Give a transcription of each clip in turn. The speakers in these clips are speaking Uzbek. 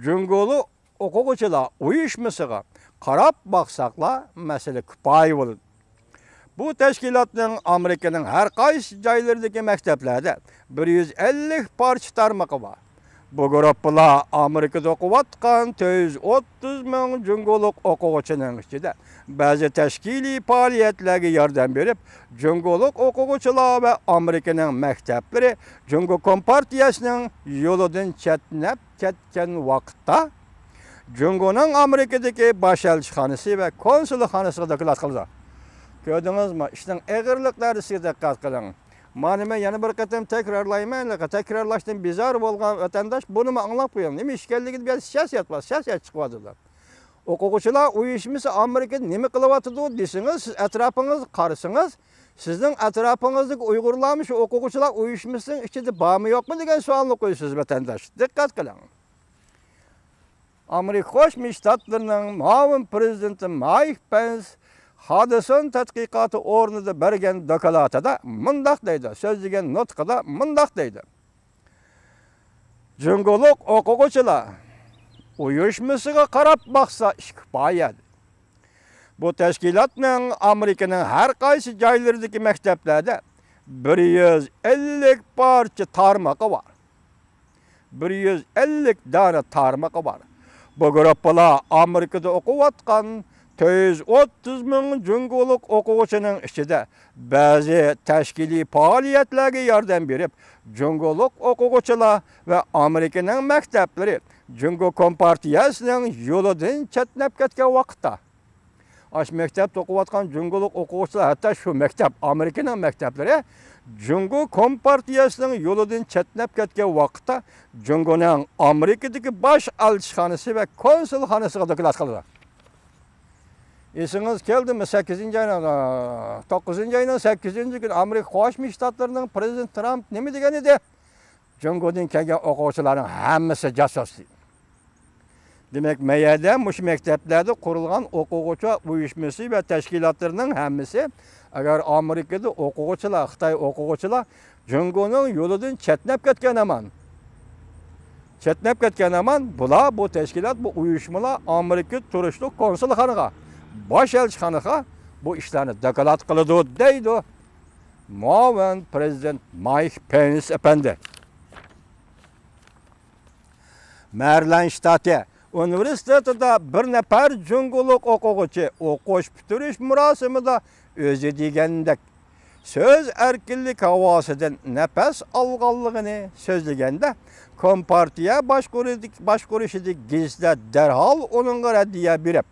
Cüngolu okuguchilar uyushmasiga qarab baqsaqlar masala kifoya bo'ladi. Bu tashkilotning Amerikaning har qaysi joylaridagi maktablarda 150 parcha tarmog'i bor. Bu guruhlar Amerikada o'qiyotgan 430 ming cüngoluk o'quvchining ichida ba'zi tashkiliy faoliyatlarga yordam berib, cüngoluk o'quvchilar va Amerikaning maktablari Cüngo Kompartiyasining yo'lidan chetnab ketgan vaqtda Cüngoning Amerikadagi bosh elchixonasi va konsulxonasiga doklad qildi. Ko'rdingizmi? Ishning og'irliklariga diqqat qiling. Mana men yana bir qatam takrorlayman, takrorlashdan bezor bo'lgan vatandosh buni anglab qo'ying. Nima ish ekanligini bir siyosat bor, siyosat chiqyaptilar. O'quvchilar uyushmasi Amerikada nima qilyapti desangiz, siz atrofingizni qarasangiz, sizning atrofingizdagi Uyg'urlarmi shu o'quvchilar uyushmasining ichida bormi yo'qmi degan savolni qo'yasiz vatandosh. Diqqat qiling. Amerika Qo'shma Shtatlarining muavin prezidenti Mike Pence Hadisin tadqiqoti o'rnida bergan dokladida mundaq deydi, so'zlagan nutqida mundaq deydi. Cüngoluk o'quvchilar uyushmasiga qarab baqsa ish kifoya. Bu tashkilotning Amerikaning har qaysi joylaridagi maktablarda 150 parcha tarmog'i bor. 150 dona tarmog'i bor. Bu guruhlar Amerikada o'qiyotgan 430 ming cüngoluk o'quvchining ichida ba'zi tashkiliy faoliyatlarga yordam berib, cüngoluk o'quvchilar va Amerikaning maktablari Cüngo Kompartiyasining yo'lidan chetnab ketgan vaqtda ash maktabda o'qiyotgan cüngoluk o'quvchilar, hatto shu maktab Amerikaning maktablari Cüngo Kompartiyasining yo'lidan chetnab ketgan vaqtda Cüngoning Amerikadagi bosh elchixonasi va konsulxonasiga doklad qildi. Esiniz keldimi 8-ayning 9-ayning 8-kuni Amerika Qo'shma Shtatlarining prezidenti Trump nima degan edi? Cüngodan kelgan o'quvchilarning hammasi jasos. Demak, mayada mush maktablarda qurilgan o'quvchi uyushmasi va tashkilotlarining hammasi agar Amerikada o'quvchilar, Xitoy o'quvchilar Cüngoning yo'lidan chetnab ketgan aman, bular bu tashkilot, bu uyushmalar Amerika turishli konsulxonaga bosh elchixonaga bu ishlarni doklad qiladi deydi muavin prezident Mike Pence efendi. Maryland shtati universitetida bir nafar cüngoluk o'quvchi o'qish bitirish marosimida o'zi degandek so'z erkinlik havosidan nafas olganligini so'zlaganda Kompartiya boshqarishidagi gizla darhol uningga raddiya berib,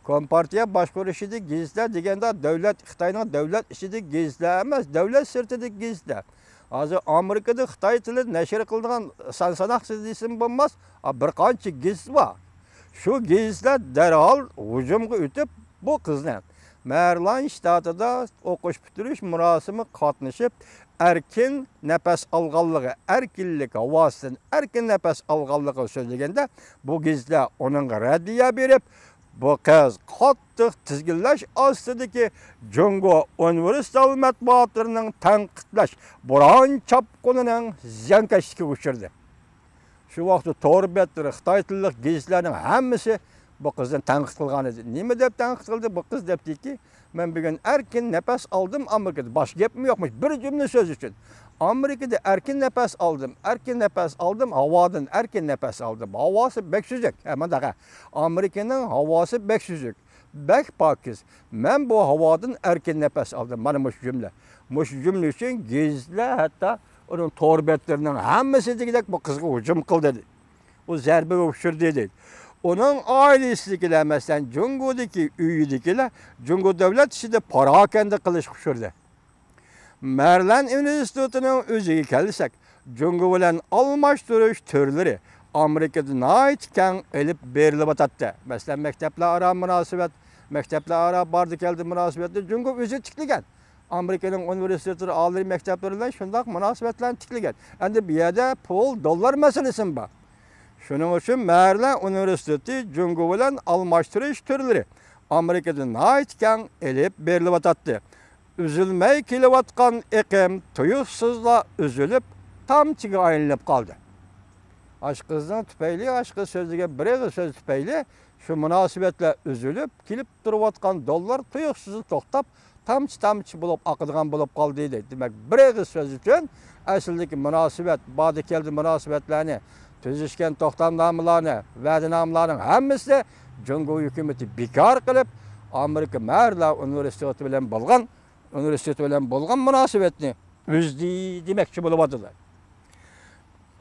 Kompartiya boshqarishidagi gizla deganda davlat, Xitoyning davlat ishida gizla emas, davlat sirtida gizla. Hozir Amerikada Xitoy tili nashr qilingan sansanaqsiz desam bo'lmas, bir qancha gizla bor. Shu gizla darhol hujumga o'tib bu qizni Maryland shtatida o'qish bitirish murosimi qatnashib, erkin nafas olganligi, erkinlik havosidan erkin nafas olganligi so'zlaganda bu gizla uningga raddiya berib, bu qiz qattiq tizginlash ostidagi Cüngo universitet matbuotlarining tanqidlash bo'ron chopqunining ziyonkashlikka uchirdi. Shu vaqtda to'rbetlar Xitoy tilli gizlarning hammasi bu qizdan tanqid qilgan edi. Nima deb tanqid qildi bu qiz? Debdiki, men bugun erkin nafas oldim Amerikada. Bosh gapim yo'qmish. Bir jumla so'z uchun. Amerikada erkin nafas oldim, havodan erkin nafas oldim. Havosi bek suzuk. Mana Amerikaning havosi bek suzuk, bek pokiz. Men bu havodan erkin nafas oldim. Mana bu jumla. Bu jumla uchun gizla hatto uning to'rbetlarining hammasi degidek bu qizga hujum qildi. O zarbaga uchirdi dedi. Onun ailesidagilar masalan Cüngodagi uyidagilar Cüngo davlat ishida parokanda qilish uchirdi. Maryland universitetining o'ziga kelsak, Cüngo bilan almashtirish turlari Amerikada nihoyat keng elib berilib o'tadi. Masalan, maktablar aro bordi keldi munosabatda Cüngo o'zi tiklagan. Amerikaning universitetlari, oliy maktablari bilan shunday munosabatlarni tiklagan. Endi bu yerda pul, dollar masalasi bor. Shuning uchun Maryland universiteti Cüngo bilan almashtirish turlari Amerikada nihoyat keng elib berilib o'tadi. Üzülmey kelayotgan iqim tuyuqsizla üzülüp tamchiga aylanib qoldi. Aşkızın tüpeyli, aşkı sözüge bir söz tüpeyli şu münasibetle üzülüp, kilip duruvatkan dollar tuyuksuzı toktap, tamçı bulup, akıdığan bulup kaldı deydi. Demek bir söz için asildeki münasibet, badı keldi münasibetlerini, tüzüşken toxtamnamlarını, vədinamlarının hemmisi Cungo hükümeti bekar kılıp, Amerika Merla Üniversitesi bilen bolgan münasibetini üzdü demekçi buluvadılar.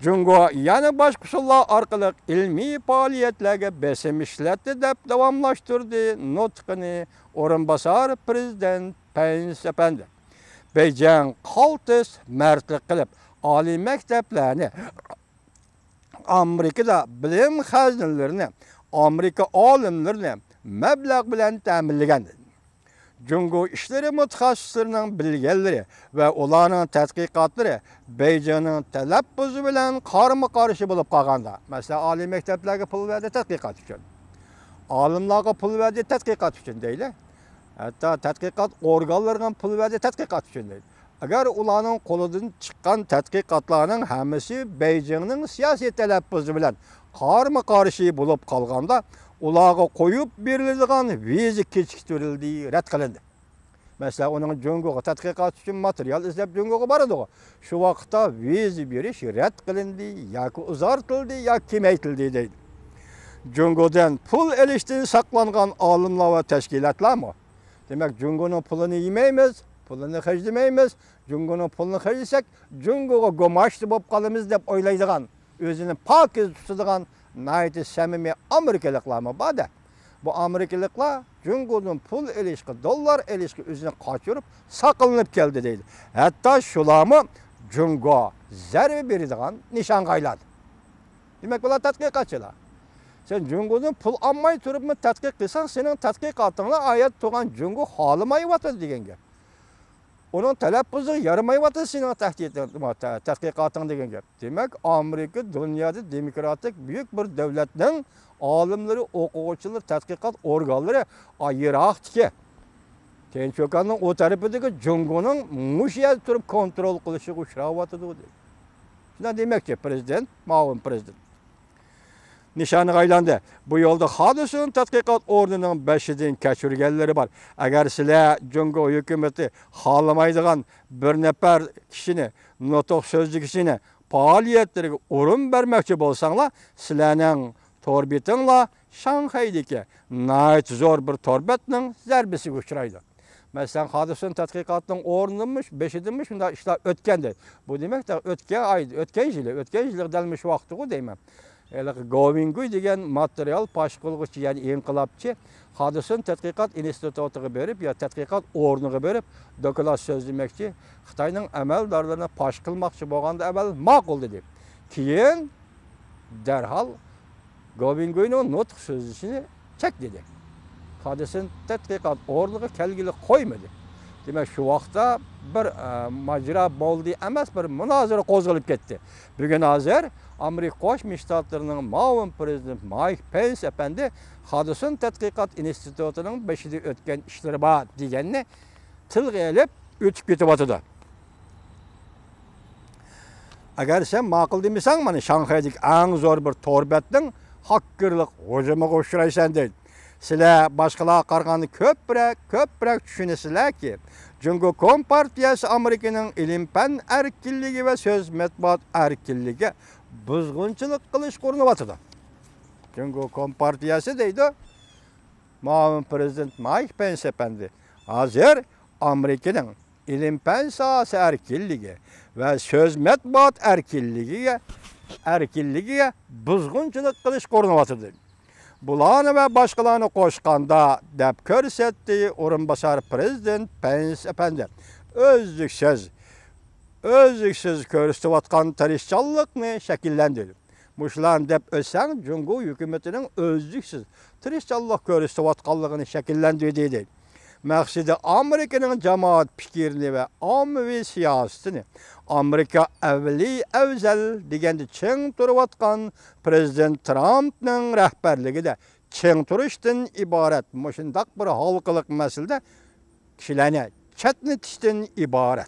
Cungo yani başkusullar arkalık ilmi faaliyetlerge besim işletti dep devamlaştırdı nutqını orunbasar prezident Pence Efendi. Beycan kaltıs mertlik kılıp Ali mekteplerini Amerika'da bilim hazinelerini, Amerika alimlerini meblağ bilen təminlegendi. Cungo işleri mütehassislerinin bilgileri ve olanın tədqiqatları Beycan'ın telappuzu bilen karşı bulup qalğanda. Mesela Ali mekteplerge pul verdi tədqiqat üçün. Alimlarga pul verdi tədqiqat üçün değil. Hatta tədqiqat organlarına pul verdi tədqiqat üçün değil. Eğer ulanın koludan çıkan tədqiqatlarının hemisi Beycan'ın siyasi telappuzu bilen karşı bulup qalğanda ulağa koyup berildiğin vizi keçiktirildiği ret kılındı. Mesela onun Cungo'ga tədqiqat için material izlep Cungo'ga baradı o. Şu vakitte vizi beriş ret kılındı, ya ki uzartıldı, ya kemeytildi deydi. Cungo'dan pul eliştiği saklangan alimler ve teşkilatlar mı? Demek Cungo'nun pulunu yemeyimiz, pulunu hecdemeyimiz, Cungo'nun pulunu hecdesek, Cungo'ga gomaşlı bop kalımız deyip oylaydıgan, özünü pakiz tutsuduğan, nayeti samimi Amerikalıklar mı bade? Bu Amerikalıklar Cungo'nun pul ilişki, dolar ilişki özüne kaçırıp saklanıp geldi deydi. Hatta şulamı Cungo zerbe biridiğen nişan kayladı. Demek bunlar tədqiqatçılar. Sen Cungo'nun pul almayı turup mu tədqiq kılsan senin tədqiqatına ayet tuğan Cungo halımayı vatır degen gep. Onun telappuzu yarımayı vatır senin tədqiqatın degen gep. Demek Amerika dünyada demokratik büyük bir devletinin alimleri, okuvçular, tədqiqat organları ayıraktı ki. Tençokanın o tarafındaki Cungo'nun muşya turup kontrol kılışı uçrağı vatıdı. Şuna demek ki prezident, mağun prezident. Nişanı qaylandı. Bu yolda hadisinin tədqiqat ordunun 5'den keçirgenleri var. Eğer sizler Cungo hükümeti halamaydıgan bir nefer kişini, notok sözlü kişini faaliyetlerine orun vermekçi bolsanlar, sizlerinin torbitinla Şanghay'daki nayet zor bir torbetinin zerbisi uçraydı. Mesela hadisinin tədqiqatının orununmuş, 5'dinmiş, bunda işte ötkendi. Bu demek de ötken jili delmiş vakti o deymem. Govinguy degen material paşkılgıçı yani inqilapçı hadisini tədqiqat institutu'na berip ya tədqiqat ornuga berip dokulat sözlemekçi Xitayning amaldarlarına paş qilmoqchi bo'lganda amal ma'qul dedi. Keyin derhal Govinguyning nutq so'zini çek dedi. Hadisini tədqiqat ornuga kelgili qo'ymadi. Demek şu vaqtda bir majra bo'ldi emas, bir munozara qo'zg'alib ketdi. Bugun hozir Amerika Qo'shma Shtatlarının ma'mur prezident Mike Pence efendi hadisin tədqiqat institutining 5'de o'tgan ishlari bor deganini tilga elib o'tib ketyapti. Agar sen ma'qul demasan, mana Shanxaydagi eng zo'r bir torbetning hakkerlik hujumiga uchraysan deydi. Sizler başkalarına qaraganda köpürek düşünesizler ki Cungo Kompartiyası Amerika'nın ilim-fen erkinligi ve söz matbuat erkinligi buzg'unchilik qilish ko'rinyapti. Cungo Kompartiyası deydi. Ma'mur prezident Mike Pence efendi hozir Amerika'nın ilim-fen sahasi erkinligi ve söz matbuat erkinligiga buzg'unchilik qilish ko'rinyapti. Bularını ve başkalarını koşkanda dep körsettiği orunbasar prezident Pence efendi özlüksüz körüstüvatkan tirişçallıkını şekillendirdi. Muşlan dep ösen Cungo hükümetinin özlüksüz tirişçallık körüstüvatkanlığını şekillendirdi. Məqsidi Amerika'nın cemaat fikirini ve ammavi siyasetini Amerika evzel degende çiң turuvatkan prezident Trump'ның rəhbərligi de çiң turuşdan ibaret muşundaq bir halkılık meselede kişilerine çetnetişten ibaret.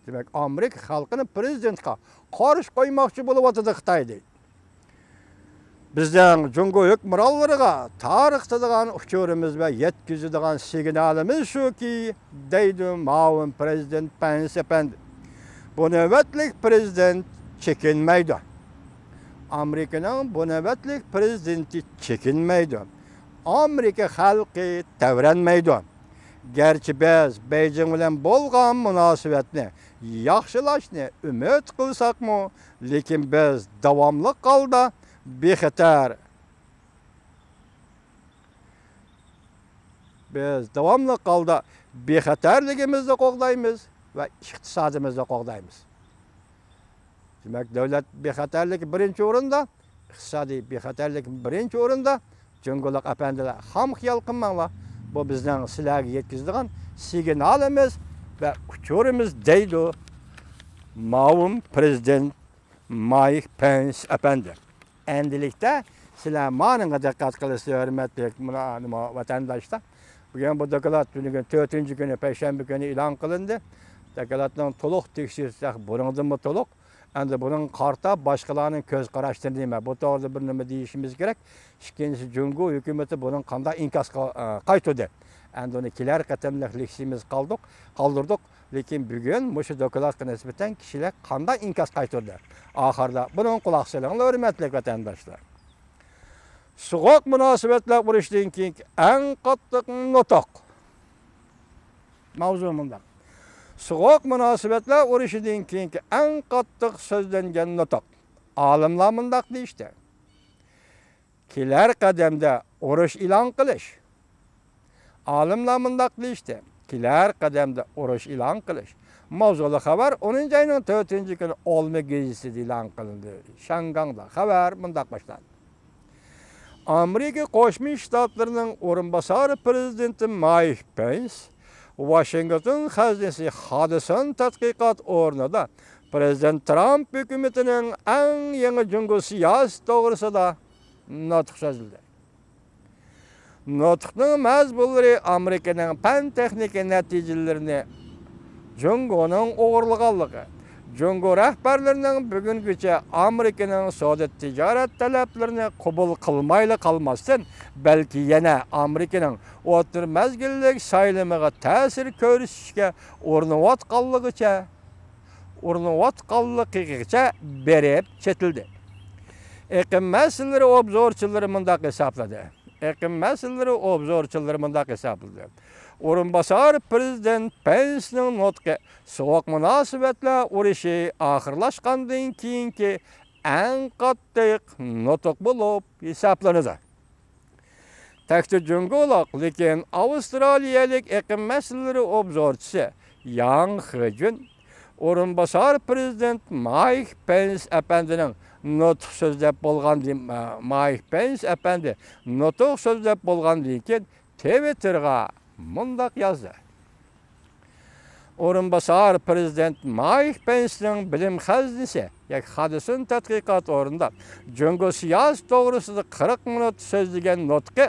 Demek Amerika xalqini prezidentga qarshi qo'ymoqchi bo'lyapti Xitoy deydi. Bizden Cungo hükümranlarına tarixtidigan uçurumuz ve yetkizdigan signalimiz şu ki, deydi Ma'un Prezident Pence efendi. Bu nöbetlik prezident çekinmeydi. Amerika'nın bu nöbetlik prezidenti çekinmeydi. Amerika halkı tevrenmeydi. Gerçi biz Beijing bilen bolgan münasebetni yaxşılaşni ümit kılsakmı, lekin biz davamlı kalda bexatar. Biz davamlı kalda bexatarligimizni qo'g'daymiz va iqtisodimizni qo'g'daymiz. Demak, davlat bexatarligi birinchi o'rinda, iqtisodiy bexatarlik birinchi o'rinda. Jungolik apandilar, ham xiyol qilmanglar. Bu bizning sizlarga yetkazadigan signalimiz va uchurimiz deydi Ma'un Prezident Mike Pence apandi. Endilikda sizlar ma'niga diqqat qilasiz, hurmatli vatandoshlar. Bugun bu doklad bugun 4-kuni payshanba kuni e'lon qilindi. Dokladning to'liq tekshirsak, burundan to'liq. Endi bunun qarta boshqalarning ko'z qarashlarini nima? Bu to'g'rida bir nima deyishimiz kerak. Ikkinchisi, Jungo hukumatı bunun qanday inkas qaytadi. Endi uni kelar qatamliq leksiyamiz qoldirdik. Lekin bugun mushu dokladga nisbatan kishilar qanday inkas qaytardi? Oxirida bunun quloq solinglar, hurmatli vatandoshlar. So'g'oq munosabatlar urishdan keyin eng qattiq notoq. Mavzu bunda. So'g'oq munosabatlar urushidan keyingi eng qattiq so'zlangan notoq. Olimlar mundaq deyishdi. Kelar qadamda urush e'lon qilish. Olimlar mundaq deyishdi. Kelar qadamda urush e'lon qilish. Mavzuli xabar 10-oyning 4-kuni Olma gazetasida e'lon qilindi. Shangangda xabar mundaq boshlandi. Amerika Qo'shma Shtatlarining o'rinbosari prezidenti Mike Pence Washington xazinasi hodisan tadqiqot o'rnida Prezident Trump hukumatining eng yangi Jungo siyosati to'g'risida nutq so'zladi. Nutqning mazmunlari Amerikaning fan-texnika natijalarini, Jungoning o'g'irlaganligi, Jungo rahbarlarining bugungacha Amerikaning savdo-tijorat talablarini qabul qilmayli qolmasdan, balki yana Amerikaning o'tir mazgillik saylamiga ta'sir ko'rsatishga urinayotganligicha berib chetildi. Iqlim masalalari obzorchilari mundaq hisobladi. O'rinbosar Prezident Pence'ning nutqi so'g'oq munosabatlar urushi oxirlashgandan keyingi eng qattiq nutq bo'lib hisoblanadi. Takdir Jungo'liq, lekin Avstraliyalik iqlim masalalari obzorchisi Yang Hejun o'rinbosar Prezident Mike Pence apandining nutq so'zlab bo'lgandan keyin Twitter'ga mundaq yozdi. O'rinbosar Prezident Mike Pence'ning bilim xazinasi, hodisan tadqiqot o'rnida Jungo siyosati to'g'risida 40 minut so'zlagan nutqi